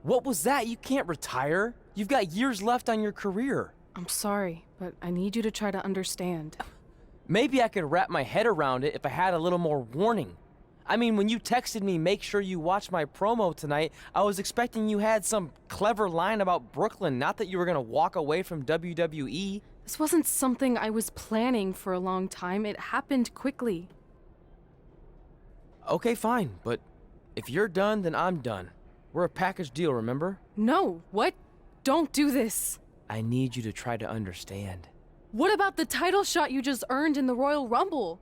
What was that? You can't retire. You've got years left on your career. I'm sorry, but I need you to try to understand. Maybe I could wrap my head around it if I had a little more warning. I mean, when you texted me, make sure you watch my promo tonight, I was expecting you had some clever line about Brooklyn, not that you were gonna walk away from WWE. This wasn't something I was planning for a long time. It happened quickly. Okay, fine, but if you're done, then I'm done. We're a package deal, remember? No, what? Don't do this. I need you to try to understand. What about the title shot you just earned in the Royal Rumble?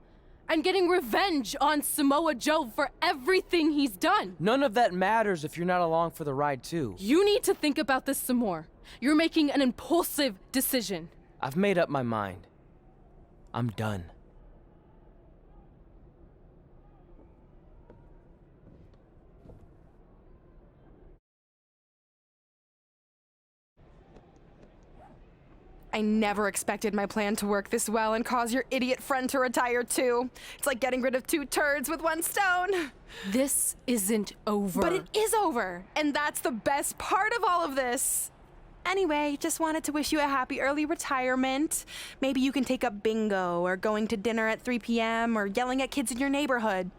And getting revenge on Samoa Joe for everything he's done? None of that matters if you're not along for the ride, too. You need to think about this some more. You're making an impulsive decision. I've made up my mind. I'm done. I never expected my plan to work this well and cause your idiot friend to retire too. It's like getting rid of 2 turds with 1 stone. This isn't over. But it is over, and that's the best part of all of this. Anyway, just wanted to wish you a happy early retirement. Maybe you can take up bingo, or going to dinner at 3 p.m., or yelling at kids in your neighborhood.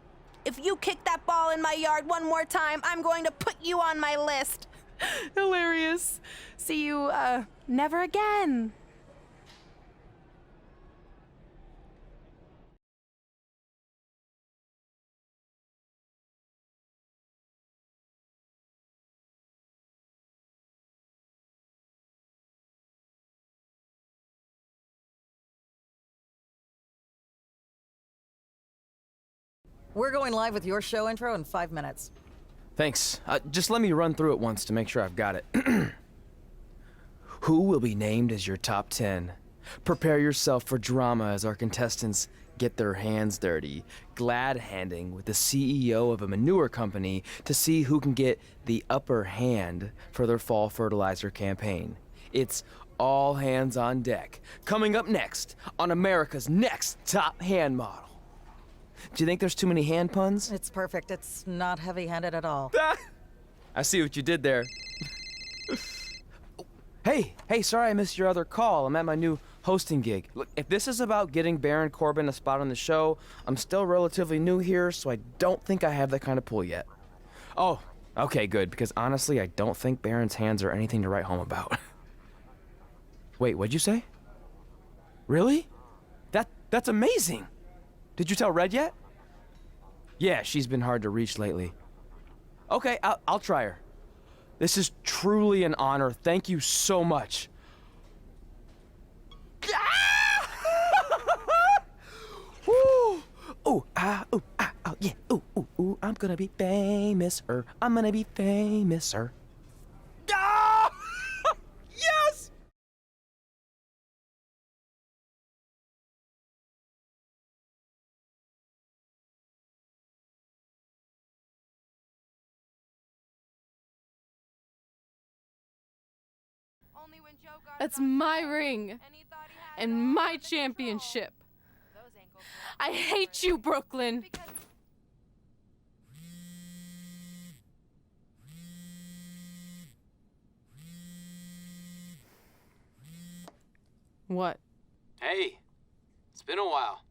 If you kick that ball in my yard one more time, I'm going to put you on my list. Hilarious. See you, never again. We're going live with your show intro in 5 minutes. Thanks. Just let me run through it once to make sure I've got it. Who will be named as your top 10? Prepare yourself for drama as our contestants get their hands dirty, glad-handing with the CEO of a manure company to see who can get the upper hand for their fall fertilizer campaign. It's all hands on deck. Coming up next on America's Next Top Hand Model. Do you think there's too many hand puns? It's perfect. It's not heavy-handed at all. I see what you did there. Hey, sorry I missed your other call. I'm at my new hosting gig. Look, if this is about getting Baron Corbin a spot on the show, I'm still relatively new here, so I don't think I have that kind of pull yet. Oh, okay, good, because honestly, I don't think Baron's hands are anything to write home about. Wait, what'd you say? Really? That's amazing! Did you tell Red yet? Yeah, she's been hard to reach lately. Okay, I'll try her. This is truly an honor. Thank you so much. Woo! Ooh, ooh, oh, yeah. Ooh, I'm gonna be famous, I'm gonna be famous, Ah! Yes! That's my ring. And my championship. I hate you, Brooklyn. What? Hey, it's been a while.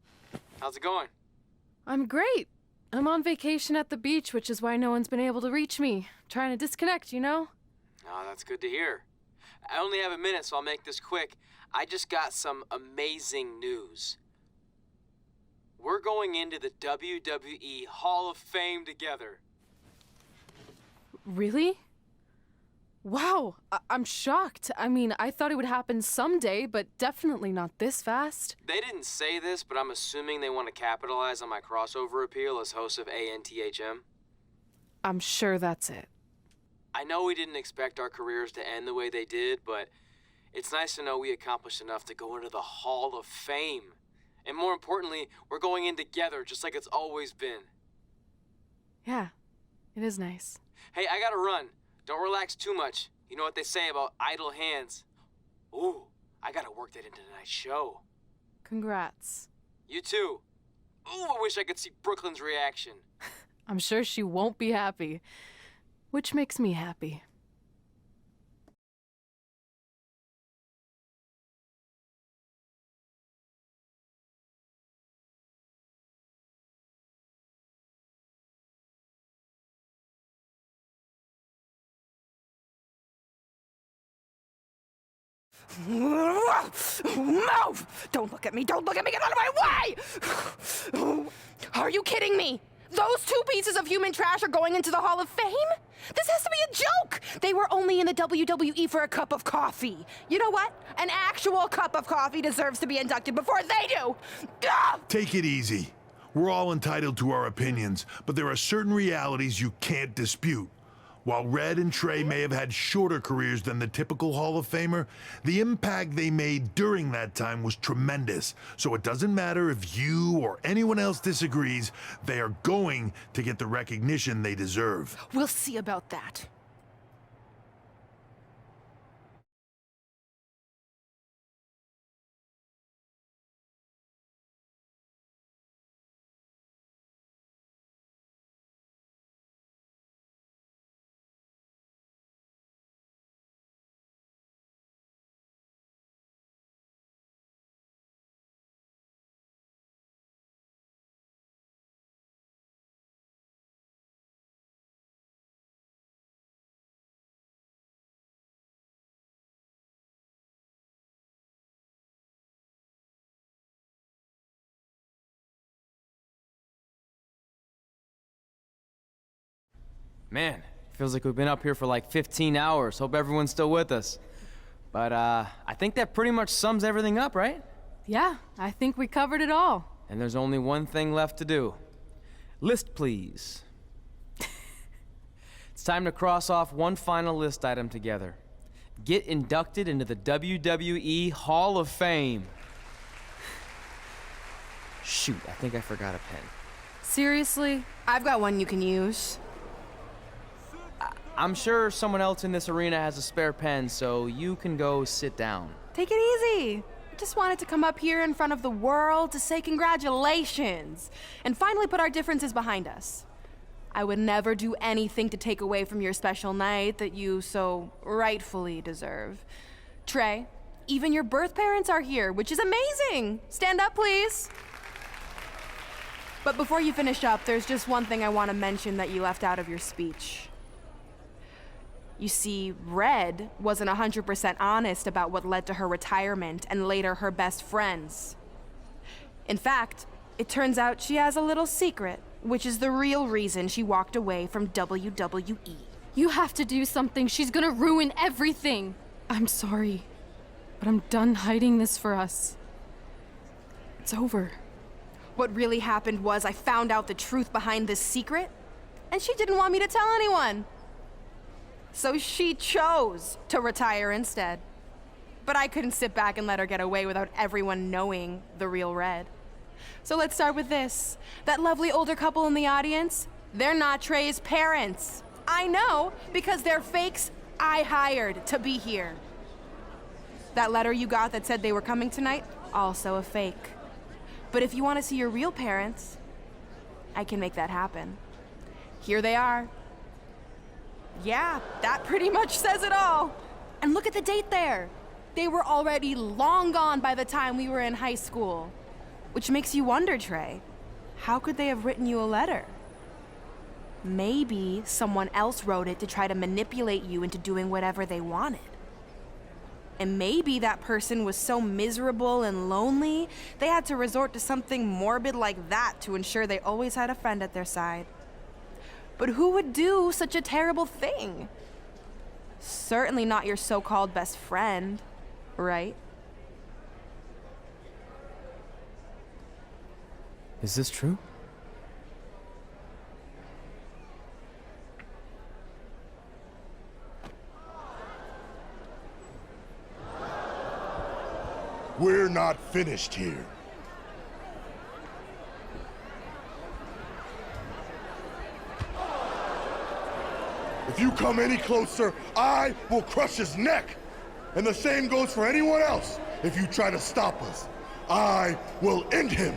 How's it going? I'm great. I'm on vacation at the beach, which is why no one's been able to reach me. Trying to disconnect, you know? Oh, that's good to hear. I only have a minute, so I'll make this quick. I just got some amazing news. We're going into the WWE Hall of Fame together. Really? Wow, I'm shocked. I mean, I thought it would happen someday, but definitely not this fast. They didn't say this, but I'm assuming they want to capitalize on my crossover appeal as host of ANTHM. I'm sure that's it. I know we didn't expect our careers to end the way they did, but it's nice to know we accomplished enough to go into the Hall of Fame. And more importantly, we're going in together, just like it's always been. Yeah, it is nice. Hey, I gotta run. Don't relax too much. You know what they say about idle hands. Ooh, I gotta work that into tonight's show. Congrats. You too. Ooh, I wish I could see Brooklyn's reaction. I'm sure she won't be happy, which makes me happy. Move! Don't look at me! Don't look at me! Get out of my way! Are you kidding me? Those two pieces of human trash are going into the Hall of Fame? This has to be a joke! They were only in the WWE for a cup of coffee. You know what? An actual cup of coffee deserves to be inducted before they do! Ugh! Take it easy. We're all entitled to our opinions, but there are certain realities you can't dispute. While Red and Trey may have had shorter careers than the typical Hall of Famer, the impact they made during that time was tremendous. So it doesn't matter if you or anyone else disagrees, they are going to get the recognition they deserve. We'll see about that. Man, feels like we've been up here for like 15 hours. Hope everyone's still with us. But, I think that pretty much sums everything up, right? Yeah, I think we covered it all. And there's only one thing left to do. List, please. It's time to cross off one final list item together. Get inducted into the WWE Hall of Fame. Shoot, I think I forgot a pen. Seriously? I've got one you can use. I'm sure someone else in this arena has a spare pen, so you can go sit down. Take it easy. I just wanted to come up here in front of the world to say congratulations and finally put our differences behind us. I would never do anything to take away from your special night that you so rightfully deserve. Trey, even your birth parents are here, which is amazing. Stand up, please. But before you finish up, there's just one thing I want to mention that you left out of your speech. You see, Red wasn't 100% honest about what led to her retirement and later her best friends. In fact, it turns out she has a little secret, which is the real reason she walked away from WWE. You have to do something. She's gonna ruin everything. I'm sorry, but I'm done hiding this for us. It's over. What really happened was I found out the truth behind this secret, and she didn't want me to tell anyone. So she chose to retire instead. But I couldn't sit back and let her get away without everyone knowing the real Red. So let's start with this. That lovely older couple in the audience, they're not Trey's parents. I know, because they're fakes I hired to be here. That letter you got that said they were coming tonight, also a fake. But if you want to see your real parents, I can make that happen. Here they are. Yeah, that pretty much says it all. And look at the date there. They were already long gone by the time we were in high school. Which makes you wonder, Trey, how could they have written you a letter? Maybe someone else wrote it to try to manipulate you into doing whatever they wanted. And maybe that person was so miserable and lonely, they had to resort to something morbid like that to ensure they always had a friend at their side. But who would do such a terrible thing? Certainly not your so-called best friend, right? Is this true? We're not finished here. If you come any closer, I will crush his neck. And the same goes for anyone else. If you try to stop us, I will end him.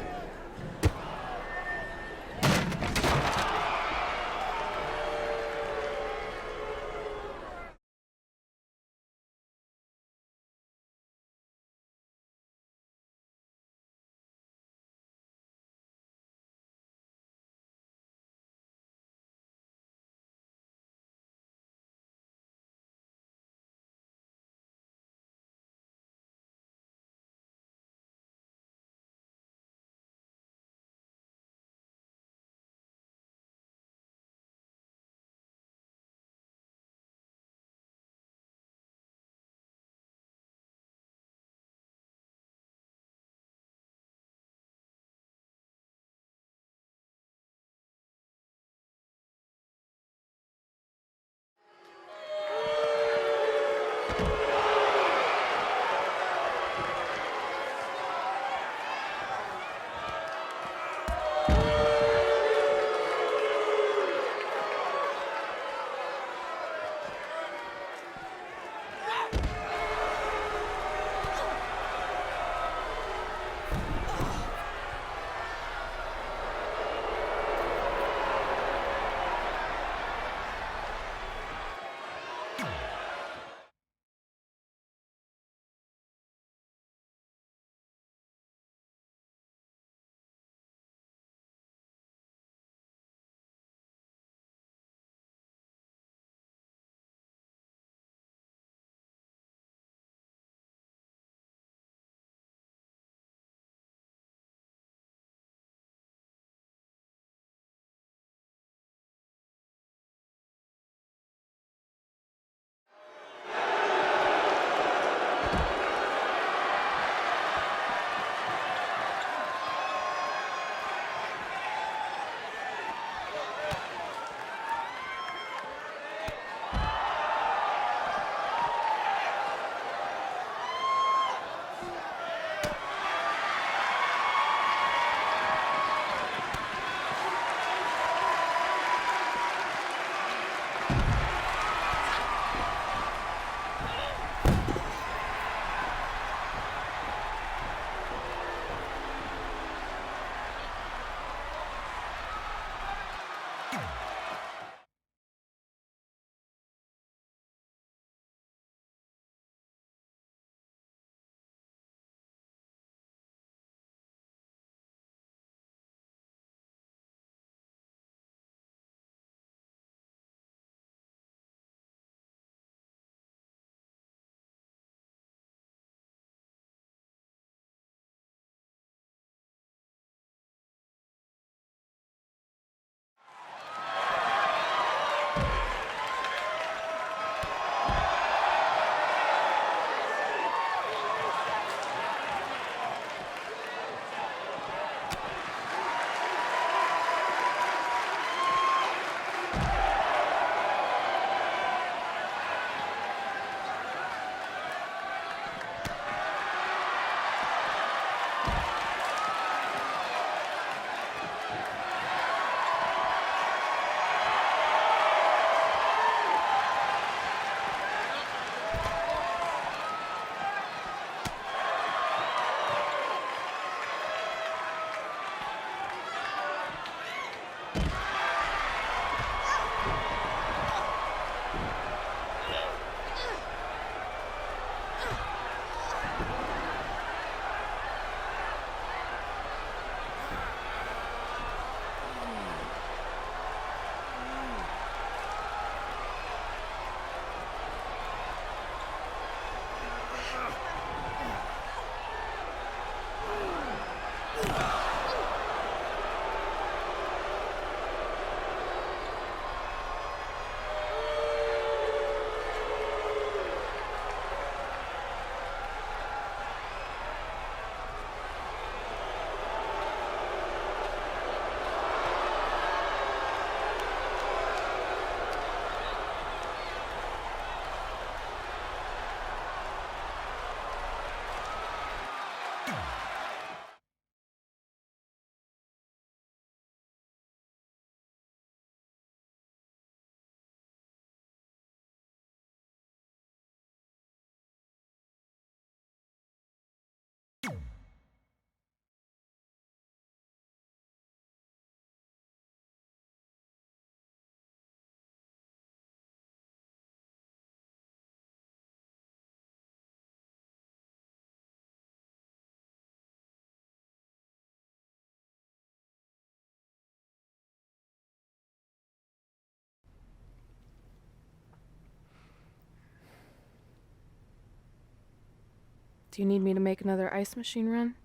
Do you need me to make another ice machine run?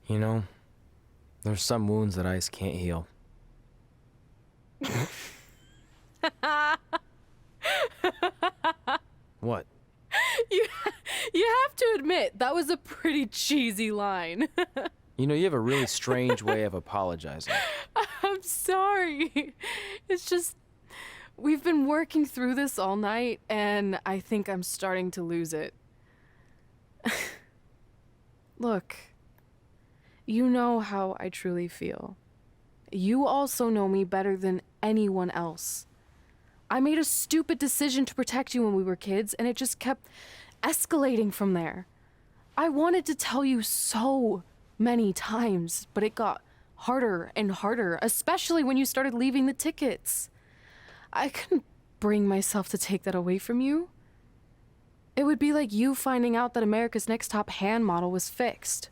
You know, there's some wounds that ice can't heal. What? You have to admit, that was a pretty cheesy line. You know, you have a really strange way of apologizing. I'm sorry. It's just, we've been working through this all night, and I think I'm starting to lose it. Look, you know how I truly feel. You also know me better than anyone else. I made a stupid decision to protect you when we were kids, and it just kept escalating from there. I wanted to tell you so many times, but it got harder and harder, especially when you started leaving the tickets. I couldn't bring myself to take that away from you. It would be like you finding out that America's Next Top hand model was fixed.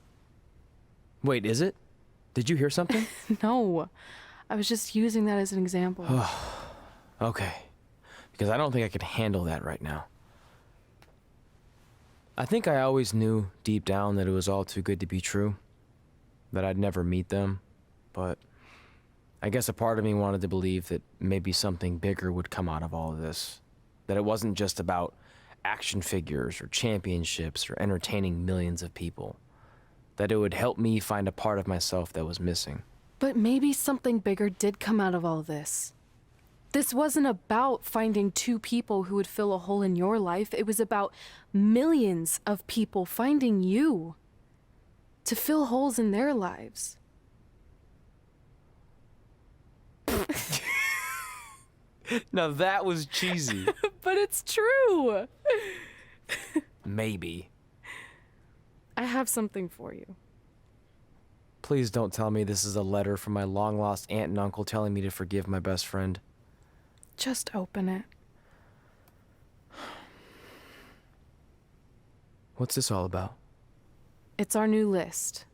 Wait, is it? Did you hear something? No, I was just using that as an example. Okay, because I don't think I could handle that right now. I think I always knew deep down that it was all too good to be true, that I'd never meet them, but I guess a part of me wanted to believe that maybe something bigger would come out of all of this, that it wasn't just about action figures or championships or entertaining millions of people, that it would help me find a part of myself that was missing. But maybe something bigger did come out of all this. This wasn't about finding two people who would fill a hole in your life. It was about millions of people finding you to fill holes in their lives. Now that was cheesy. But it's true. Maybe. I have something for you. Please don't tell me this is a letter from my long-lost aunt and uncle telling me to forgive my best friend. Just open it. What's this all about? It's our new list.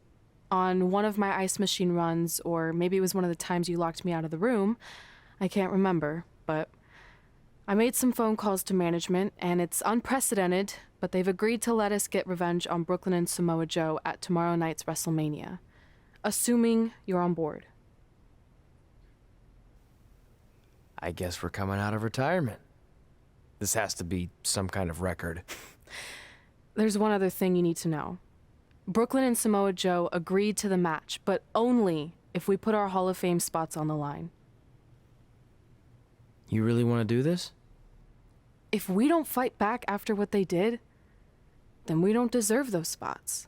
On one of my ice machine runs, or maybe it was one of the times you locked me out of the room, I can't remember, but I made some phone calls to management, and it's unprecedented, but they've agreed to let us get revenge on Brooklyn and Samoa Joe at tomorrow night's WrestleMania, assuming you're on board. I guess we're coming out of retirement. This has to be some kind of record. There's one other thing you need to know. Brooklyn and Samoa Joe agreed to the match, but only if we put our Hall of Fame spots on the line. You really want to do this? If we don't fight back after what they did, then we don't deserve those spots.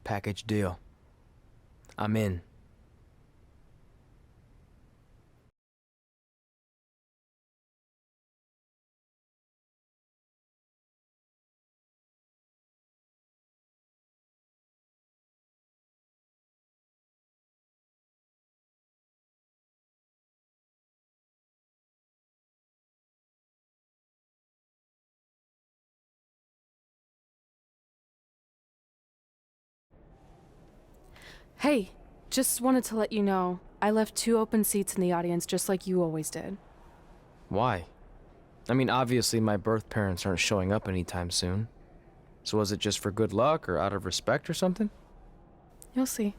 Package deal. I'm in. Hey, just wanted to let you know, I left 2 open seats in the audience just like you always did. Why? I mean, obviously my birth parents aren't showing up anytime soon. So was it just for good luck or out of respect or something? You'll see.